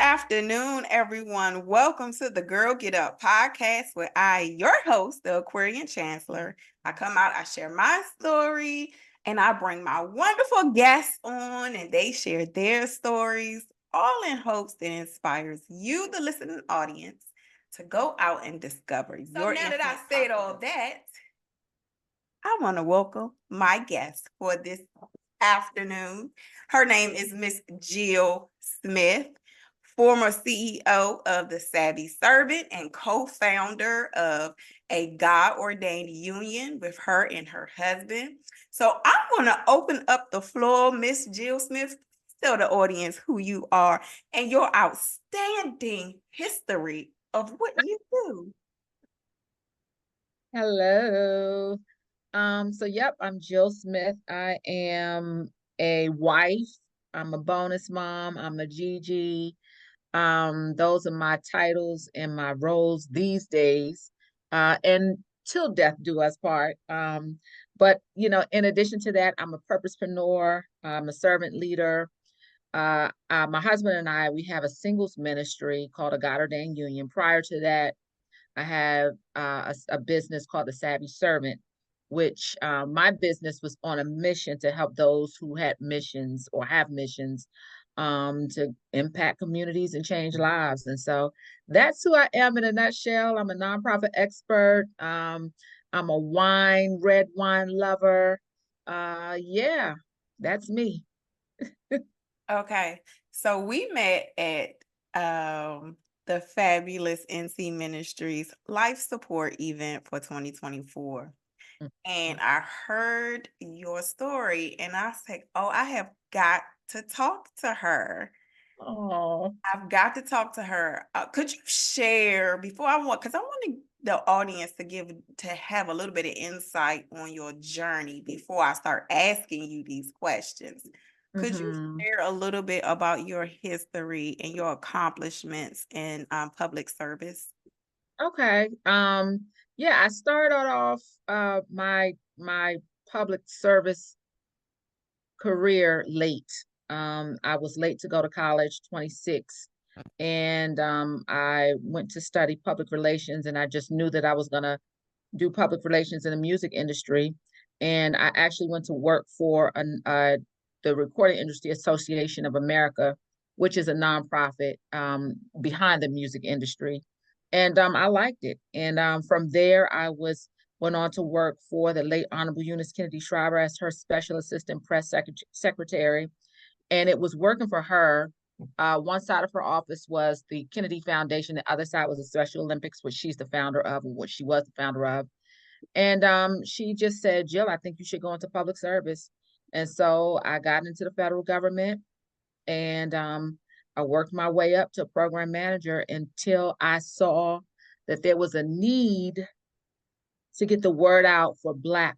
afternoon, everyone. Welcome to the Girl Get Up podcast where your host, the Aquarian Chancellor, I come out, I share my story, and I bring my wonderful guests on, and they share their stories, all in hopes that inspires you, the listening audience, to go out and discover your now that I said all that, I want to welcome my guest for this afternoon. Her name is Miss Jill Smith, former CEO of the Savvy Servant and co-founder of a God-ordained union with her and her husband. So I want to open up the floor, Miss Jill Smith. Tell the audience who you are and your outstanding history of what you do. Hello. Yep, I'm Jill Smith. I am a wife. I'm a bonus mom. I'm a Gigi. Those are my titles and my roles these days. And till death do us part. But in addition to that, I'm a purposepreneur. I'm a servant leader. My husband and I, we have a singles ministry called a God Ordained Union. Prior to that, I have a business called the Savvy Servant, which my business was on a mission to help those who had missions or have missions to impact communities and change lives. And so that's who I am in a nutshell. I'm a nonprofit expert. I'm a red wine lover. Yeah, that's me. Okay, so we met at the fabulous NC Ministries Life Support event for 2024. And I heard your story and I said, oh, I have got to talk to her. Oh, I've got to talk to her. Could you share because I want the audience to have a little bit of insight on your journey before I start asking you these questions. Could you share a little bit about your history and your accomplishments in public service? okay. Yeah, I started off my public service career late. I was late to go to college, 26, and I went to study public relations, and I just knew that I was gonna do public relations in the music industry. And I actually went to work for the Recording Industry Association of America, which is a nonprofit behind the music industry. And I liked it. And from there, went on to work for the late Honorable Eunice Kennedy Shriver as her special assistant press secretary. And it was working for her. One side of her office was the Kennedy Foundation. The other side was the Special Olympics, which she's the founder of, or what she was the founder of. And she just said, Jill, I think you should go into public service. And so I got into the federal government, and I worked my way up to program manager until I saw that there was a need to get the word out for Black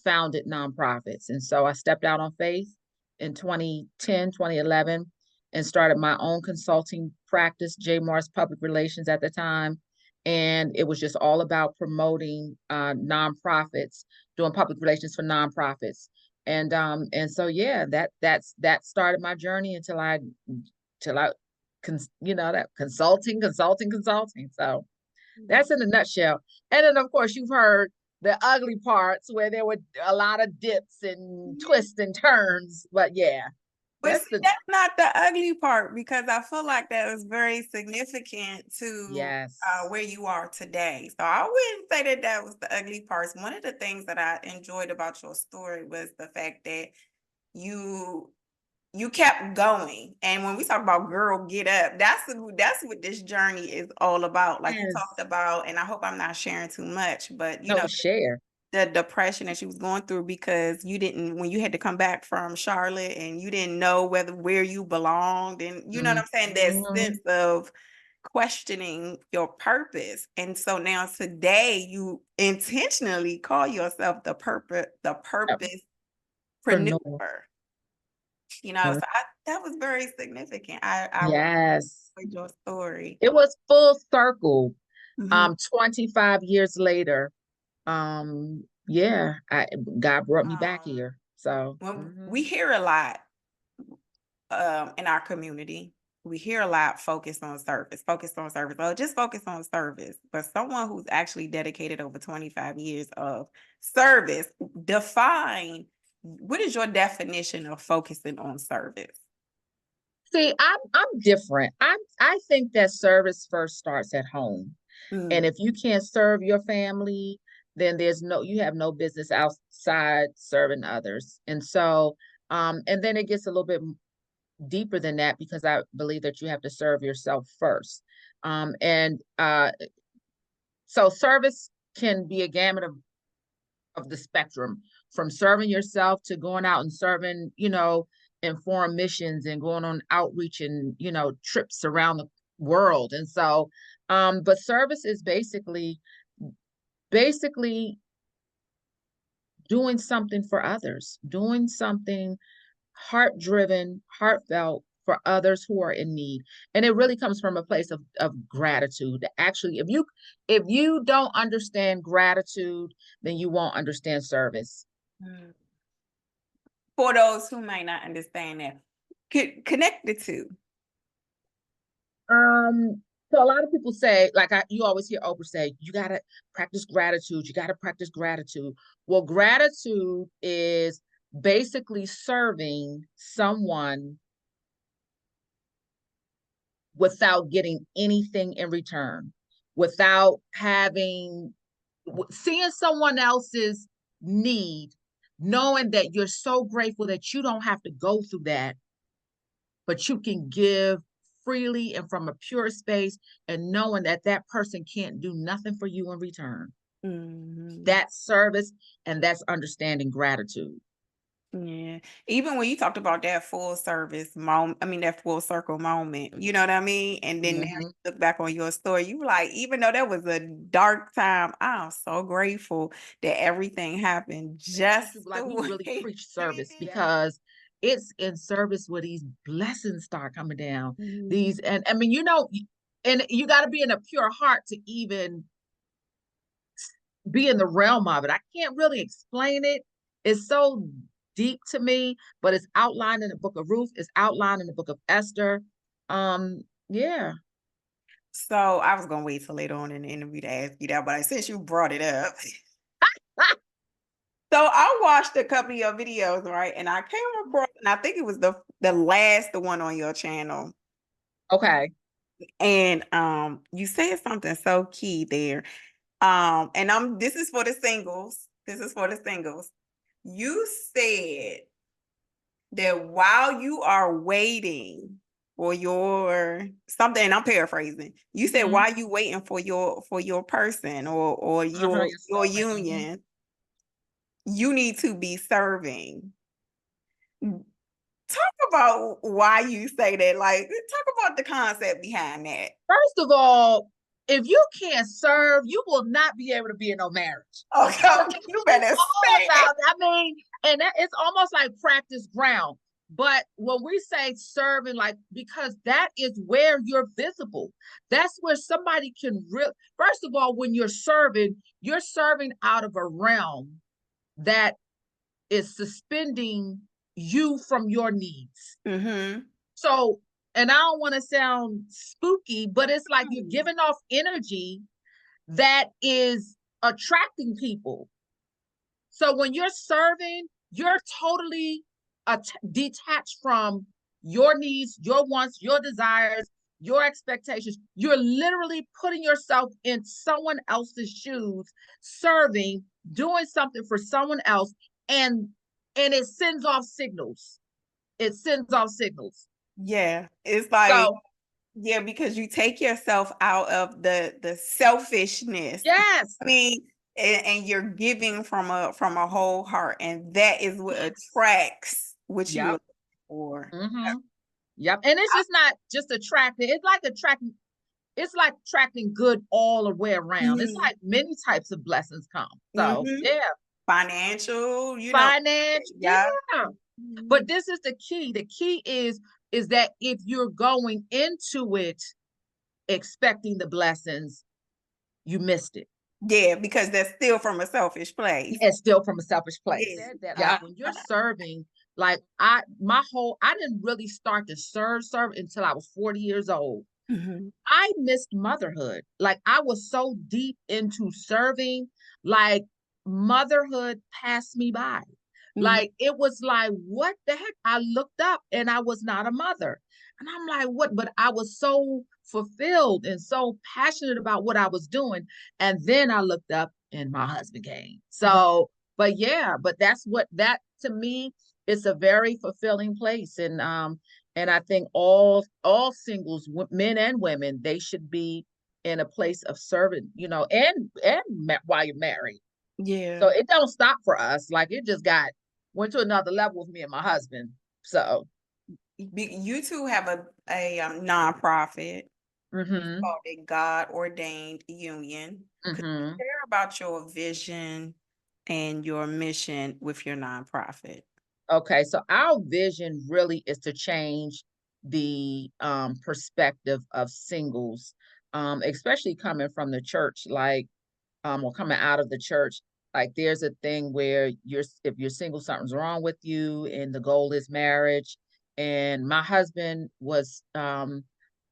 founded nonprofits. And so I stepped out on faith in 2010, 2011, and started my own consulting practice, J. Morris Public Relations at the time. And it was just all about promoting nonprofits, doing public relations for nonprofits. And so yeah, that started my journey until I that consulting. So that's in a nutshell. And then of course you've heard the ugly parts where there were a lot of dips and twists and turns. But yeah, But see, that's not the ugly part because I feel like that was very significant to yes. where you are today. So I wouldn't say that that was the ugly parts. One of the things that I enjoyed about your story was the fact that you you kept going. And when we talk about girl get up, that's what this journey is all about. Like you Yes. talked about, and I hope I'm not sharing too much, but No, share. the depression that she was going through because when you had to come back from Charlotte and you didn't know where you belonged, and you know what I'm saying, that sense of questioning your purpose. And so now today you intentionally call yourself the purposepreneur. So that was very significant. I Yes. enjoyed your story. It was full circle. Mhm. 25 years later, yeah, God brought me back here. So Well, we hear a lot in our community. we hear a lot focus on service, oh, just focus on service. But someone who's actually dedicated over 25 years of service, define what is your definition of focusing on service? See, I'm different. I think that service first starts at home. And Mm, if you can't serve your family, then you have no business outside serving others. And so, and then it gets a little bit deeper than that, because I believe that you have to serve yourself first. And so service can be a gamut of the spectrum, from serving yourself to going out and serving, in foreign missions and going on outreach and, trips around the world. And so, but service is basically doing something for others, doing something heart driven, heartfelt for others who are in need. And it really comes from a place of gratitude. Actually, if you don't understand gratitude, then you won't understand service. mm. For those who might not understand that, connect the two. So a lot of people say, like you always hear Oprah say, you gotta practice gratitude. You gotta practice gratitude. Well, gratitude is basically serving someone without getting anything in return, without seeing someone else's need, knowing that you're so grateful that you don't have to go through that, but you can give freely and from a pure space, and knowing that that person can't do nothing for you in return. Mhm. That's service, and that's understanding gratitude. Yeah. Even when you talked about that full service moment, I mean, that full circle moment, you know what I mean? And then now you Mm-hmm. look back on your story, you were like, even though that was a dark time, I'm so grateful that everything happened just You like the we really way preach it service, did. because it's in service where these blessings start coming down. Mhm. These, and I mean, and you got to be in a pure heart to even be in the realm of it. I can't really explain it. It's so deep to me, but it's outlined in the book of Ruth, it's outlined in the book of Esther. Yeah. So I was gonna wait till later on in the interview to ask you that, but since you brought it up, so I watched a couple of your videos, right? And I came across, and I think it was the one on your channel. Okay. And you said something so key there. And this is for the singles. This is for the singles. You said that while you are waiting for your something, and I'm paraphrasing, you said Mm-hmm. while you waiting for your person or Uh-huh. your union, you need to be serving. Talk about why you say that. Like, talk about the concept behind that. First of all, if you can't serve, you will not be able to be in no marriage. Okay, Because you it's better all say it. about, I mean, and it's almost like practice ground. But when we say serving, like, because that is where you're visible. That's where somebody can first of all, when you're serving out of a realm that is suspending you from your needs. Mm-hmm. So, and I don't want to sound spooky, but it's like you're giving off energy that is attracting people. So when you're serving, you're totally detached from your needs, your wants, your desires, your expectations. You're literally putting yourself in someone else's shoes, serving, doing something for someone else, and it sends off signals. It sends off signals. Yeah, it's like, So yeah, because you take yourself out of the selfishness. yes, I mean, and you're giving from a whole heart, and that is what attracts what you yep, look for. mm-hmm. Yep. And it's just not just attracting. It's like attracting good all the way around. It's Mhm, like many types of blessings come. So mhm. yeah, Financial, financial, yeah. yeah. Mhm. But this is the key. The key is that if you're going into it expecting the blessings, you missed it. Yeah, because that's still from a selfish place. It's still from a selfish place. Yeah, Said that, like, yeah. when you're serving, Like I didn't really start to serve until I was 40 years old. Mhm. I missed motherhood. Like I was so deep into serving, like motherhood passed me by. Mhm. Like it was like, what the heck? I looked up and I was not a mother. And I'm like, what? But I was so fulfilled and so passionate about what I was doing. And then I looked up and my husband came. So, but yeah, but that's what that to me, it's a very fulfilling place. And I think all singles, men and women, they should be in a place of serving, while you're married. So Yeah. it don't stop for us. Like it just got went to another level with me and my husband. So, You two have a nonprofit. It's mm-hmm, called a God Ordained Union. Could you mm-hmm. share about your vision and your mission with your nonprofit? Okay, so our vision really is to change the perspective of singles, especially coming from the church. Like or coming out of the church, like there's a thing where if you're single, something's wrong with you, and the goal is marriage. And my husband was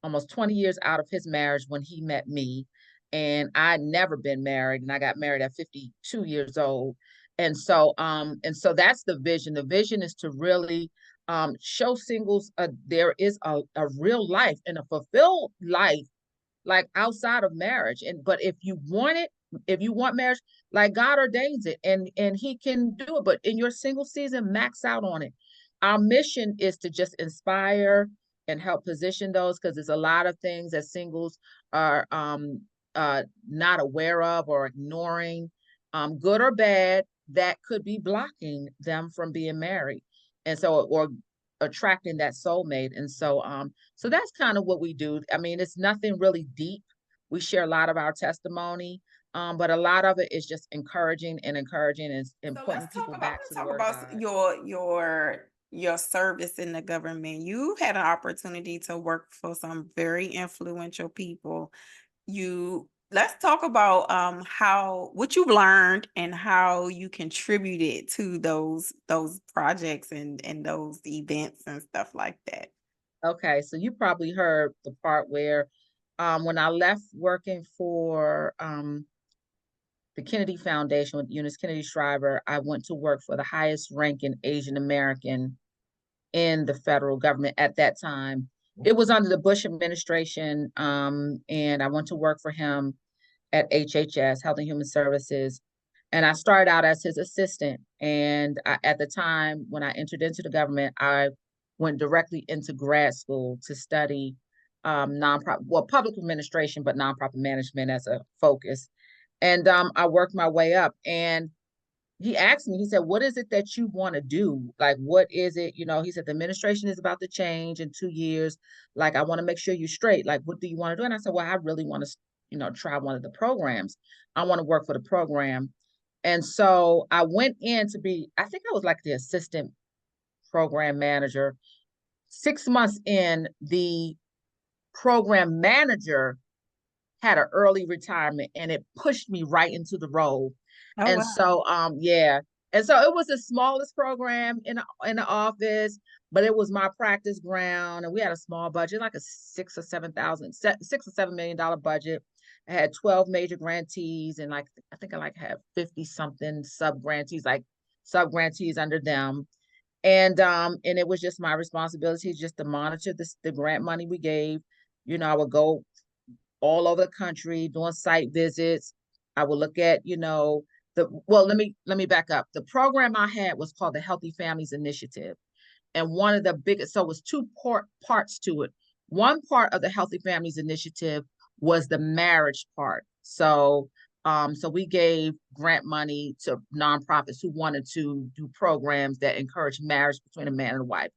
almost 20 years out of his marriage when he met me, and I'd never been married, and I got married at 52 years old. And so that's the vision. The vision is to really show singles there is a real life and a fulfilled life like outside of marriage. And but if you want marriage, like God ordains it, and he can do it. But in your single season, max out on it. Our mission is to just inspire and help position those, because there's a lot of things that singles are not aware of or ignoring, good or bad, that could be blocking them from being married. And so, or attracting that soulmate. And so that's kind of what we do. I mean, it's nothing really deep. We share a lot of our testimony, but a lot of it is just encouraging and So pointing let's talk people about back to let's the talk word of about God. your service in the government. You had an opportunity to work for some very influential people. You Let's talk about how what you've learned and how you contributed to those projects and those events and stuff like that. Okay, so you probably heard the part where when I left working for the Kennedy Foundation with Eunice Kennedy Shriver, I went to work for the highest ranking Asian American in the federal government at that time. It was under the Bush administration, and I went to work for him at HHS, Health and Human Services. And I started out as his assistant. And at the time when I entered into the government, I went directly into grad school to study nonprofit, well, public administration, but nonprofit management as a focus. And I worked my way up. And he asked me, he said, what is it that you want to do? Like, what is it? He said, the administration is about to change in 2 years. Like, I want to make sure you're straight. Like, what do you want to do? And I said, well, I really want to, try one of the programs. I want to work for the program. And so I went in to be, I think I was like the assistant program manager. 6 months in, the program manager had an early retirement, and it pushed me right into the role. Oh And wow. so yeah. And so it was the smallest program in the office, but it was my practice ground. And we had a small budget, like a 6 or 7 million dollar budget. I had 12 major grantees, and like I think I like have 50 something sub grantees, like sub grantees under them. And it was just my responsibility just to monitor the grant money we gave. I would go all over the country doing site visits. I would look at, let me back up. The program I had was called the Healthy Families Initiative. And one of the biggest, so it was parts to it. One part of the Healthy Families Initiative was the marriage part. So we gave grant money to nonprofits who wanted to do programs that encourage marriage between a man and a wife.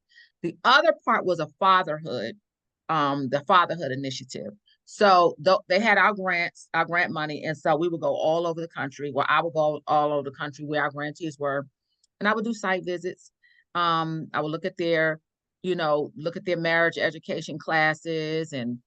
The other part was the fatherhood initiative. So they had our grant money, and so we would go all over the country. Well, I would go all over the country where our grantees were, and I would do site visits. I would look at their marriage education classes, and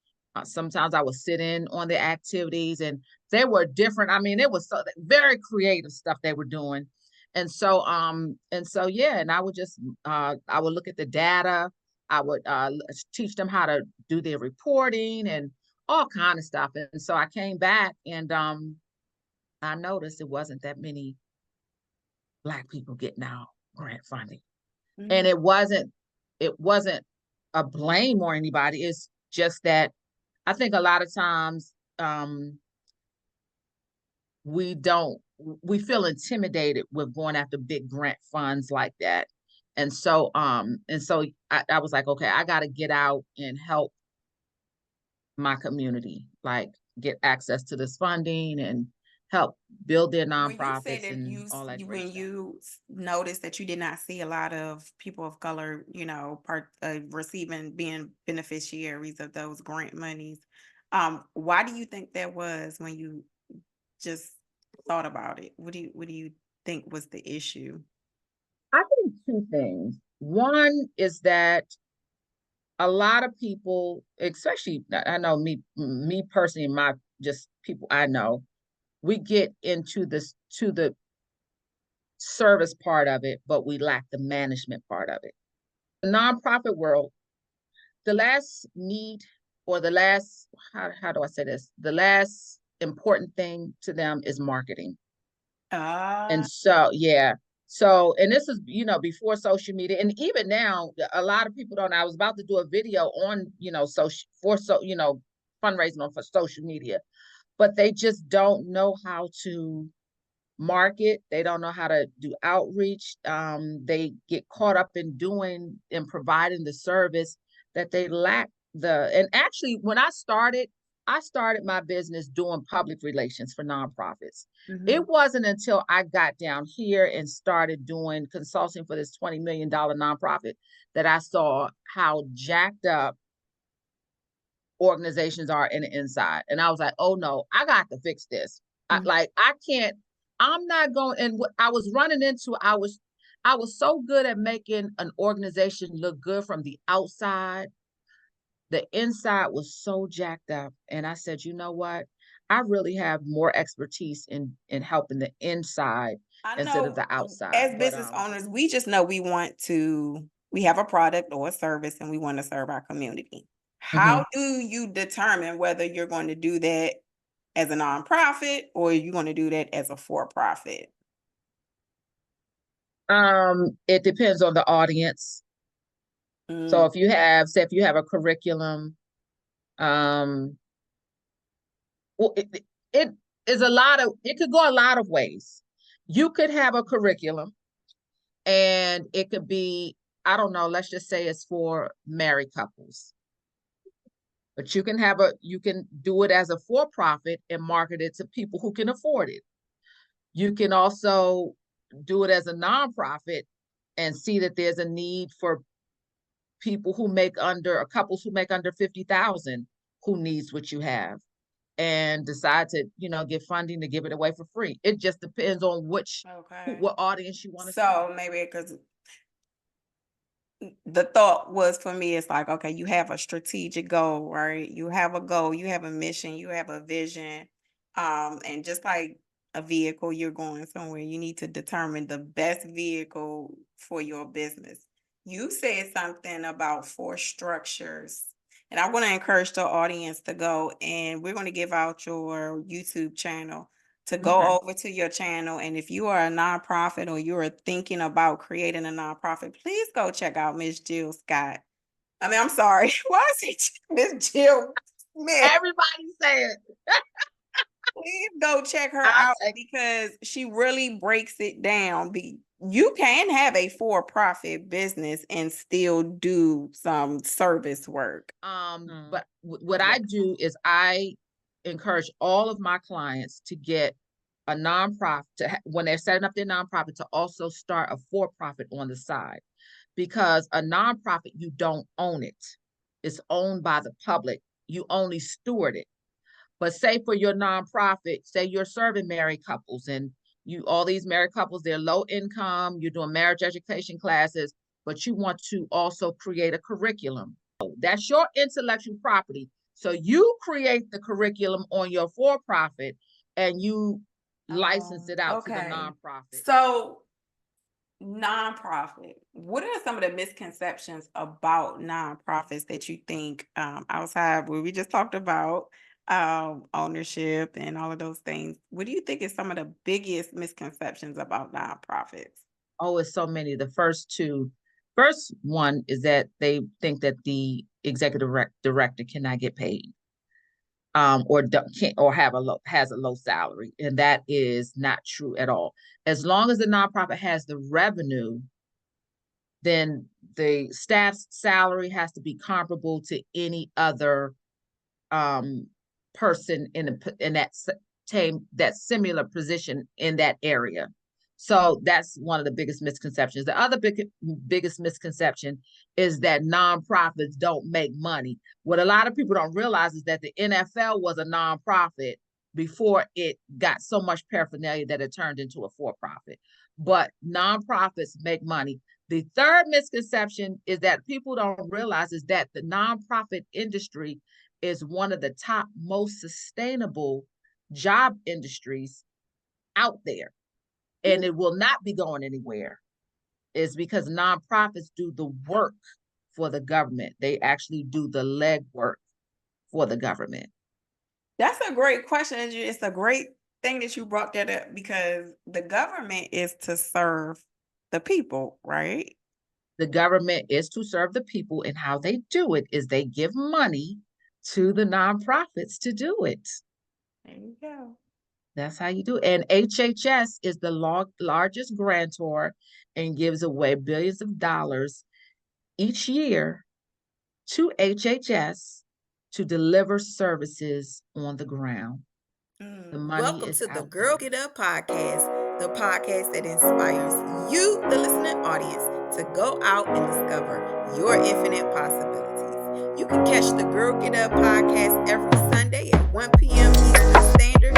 sometimes I would sit in on the activities, and they were different. I mean, it was very creative stuff they were doing. Yeah, and I would just I would look at the data. I would teach them how to do their reporting and all kind of stuff. And so I came back and I noticed it wasn't that many Black people getting out grant funding. And Mhm. it wasn't a blame or anybody. It's just that I think a lot of times we don't we feel intimidated with going after big grant funds like that. I was like, okay, I got to get out and help my community, like get access to this funding and help build their When you say nonprofits that and all that great when stuff. you noticed that you did not see a lot of people of color, receiving being beneficiaries of those grant monies, why do you think that was when you just thought about it? What do you think was the issue? I think two things. One is that a lot of people, especially I know me personally, my just people I know, we get into this to the service part of it, but we lack the management part of it. The nonprofit world, the last need or the last how do I say this? The last important thing to them is marketing. And Ah, so, yeah. So, and this is, before social media. And even now, a lot of people don't. I was about to do a video on, fundraising for social media, but they just don't know how to market. They don't know how to do outreach. They get caught up in doing and providing the service that they lack and actually when I started my business doing public relations for nonprofits. mhm. It wasn't until I got down here and started doing consulting for this $20 million nonprofit that I saw how jacked up organizations are in the inside. And I was like, oh no, I got to fix this. Mhm. I can't, I'm not going. And what I was running into, I was so good at making an organization look good from the outside. The inside was so jacked up. And I said, you know what? I really have more expertise in helping the inside I instead of know the outside. as business owners, we just know we have a product or a service and we want to serve our community. Mhm. How do you determine whether you're going to do that as a nonprofit or you're going to do that as a for profit? It depends on the audience. So Mm, say if you have a curriculum, um, well, it is it could go a lot of ways. You could have a curriculum and it could be, I don't know, let's just say it's for married couples. But you can do it as a for-profit and market it to people who can afford it. You can also do it as a nonprofit and see that there's a need for people who make under, couples who make under 50,000 who needs what you have, and decide to, get funding to give it away for free. It just depends on okay. what audience you want to serve. So maybe because the thought was for me, it's like, okay, you have a strategic goal, right? You have a goal, you have a mission, you have a vision. And just like a vehicle, you're going somewhere, you need to determine the best vehicle for your business. You said something about four structures, and I want to encourage the audience to go and we're going to give out your YouTube channel to Okay. go over to your channel. And if you are a nonprofit or you are thinking about creating a nonprofit, please go check out Miss Jill Scott. I mean, I'm sorry. Why is it Miss Jill Smith? Everybody say it. Please go check her I'll out take. because she really breaks it down. You can have a for-profit business and still do some service work. But what Yeah. I do is I encourage all of my clients to get a nonprofit when they're setting up their nonprofit to also start a for-profit on the side, because a nonprofit, you don't own it. It's owned by the public. You only steward it. But say for your nonprofit, say you're serving married couples and all these married couples, they're low income, you're doing marriage education classes, but you want to also create a curriculum. That's your intellectual property. So you create the curriculum on your for profit and you license it out to the Okay. nonprofit. So Nonprofit. What are some of the misconceptions about nonprofits that you think, outside where we just talked about ownership and all of those things? What do you think is some of the biggest misconceptions about nonprofits? Oh, it's so many. First one is that they think that the director cannot get paid, or can't, or has a low salary, and that is not true at all. As long as the nonprofit has the revenue, then the staff's salary has to be comparable to any other um person in that same that similar position in that area. So that's one of the biggest misconceptions. The other biggest misconception is that nonprofits don't make money. What a lot of people don't realize is that the NFL was a nonprofit before it got so much paraphernalia that it turned into a for-profit. But nonprofits make money. The third misconception is that people don't realize is that the nonprofit industry is one of the top most sustainable job industries out there, and it will not be going anywhere. Is because nonprofits do the work for the government. They actually do the legwork for the government. That's a great question. It's a great thing that you brought that up because the government is to serve the people, right? The government is to serve the people, and how they do it is they give money to the nonprofits to do it. There you go. That's how you do it. And HHS is the largest grantor and gives away billions of dollars each year to HHS to deliver services on the ground. The money Welcome is to the out Girl there. Get Up podcast, the podcast that inspires you, the listening audience, to go out and discover your infinite possibilities. You can catch the Girl Get Up podcast every Sunday at 1 p.m. Eastern Standard